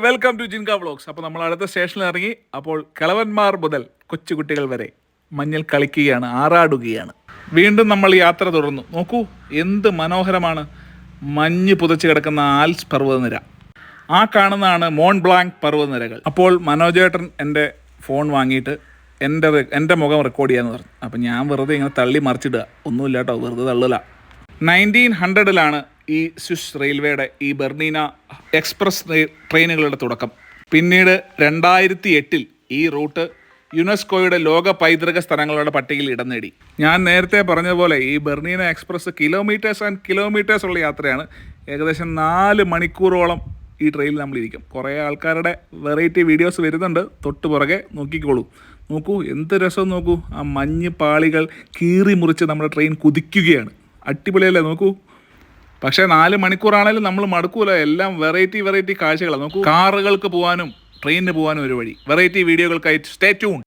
Welcome to ജിൻക vlogs. അപ്പോൾ നമ്മൾ അടുത്ത സ്റ്റേഷനിൽ ഇറങ്ങി. അപ്പോൾ കിളവന്മാർ മുതൽ കൊച്ചുകുട്ടികൾ വരെ മഞ്ഞിൽ കളിക്കുകയാണ്, ആറാടുകയാണ്. വീണ്ടും നമ്മൾ യാത്ര തുടർന്നു. നോക്കൂ, എന്ത് മനോഹരമാണ് മഞ്ഞ് പുതച്ച് കിടക്കുന്ന ആൽസ് പർവ്വതനിര. ആ കാണുന്നതാണ് മോൺ ബ്ലാങ്ക് പർവ്വതനിരകൾ. അപ്പോൾ മനോജേട്ടൻ എൻ്റെ ഫോൺ വാങ്ങിയിട്ട് എൻ്റെ മുഖം റെക്കോർഡ് ചെയ്യാമെന്ന് പറഞ്ഞു. അപ്പം ഞാൻ വെറുതെ ഇങ്ങനെ തള്ളി മറിച്ചിടുക, ഒന്നുമില്ല കേട്ടോ, വെറുതെ തള്ളില്ല. 1900 ഈ സ്വിസ് റെയിൽവേയുടെ ഈ ബെർണീന എക്സ്പ്രസ് ട്രെയിനുകളുടെ തുടക്കം. പിന്നീട് 2008 ഈ റൂട്ട് യുനെസ്കോയുടെ ലോക പൈതൃക സ്ഥലങ്ങളുടെ പട്ടികയിൽ ഇടം നേടി. ഞാൻ നേരത്തെ പറഞ്ഞതുപോലെ ഈ ബെർണീന എക്സ്പ്രസ് കിലോമീറ്റേഴ്സ് ആൻഡ് കിലോമീറ്റേഴ്സ് ഉള്ള യാത്രയാണ്. ഏകദേശം 4 മണിക്കൂറോളം ഈ ട്രെയിനിൽ നമ്മളിരിക്കും. കുറേ ആൾക്കാരുടെ വെറൈറ്റി വീഡിയോസ് വരുന്നുണ്ട്, തൊട്ട് പുറകെ നോക്കിക്കോളൂ. നോക്കൂ എന്ത് രസം, നോക്കൂ ആ മഞ്ഞ് പാളികൾ കീറി മുറിച്ച് നമ്മുടെ ട്രെയിൻ കുതിക്കുകയാണ്. അടിപൊളിയല്ലേ, നോക്കൂ. പക്ഷേ 4 മണിക്കൂറാണെങ്കിലും നമ്മൾ മടുക്കൂല. എല്ലാം വെറൈറ്റി കാഴ്ചകളാണ്. നോക്കൂ, കാറുകൾക്ക് പോകാനും ട്രെയിനിന് പോകാനും ഒരു വഴി. വെറൈറ്റി വീഡിയോകൾക്കായി സ്റ്റേ ട്യൂൺ.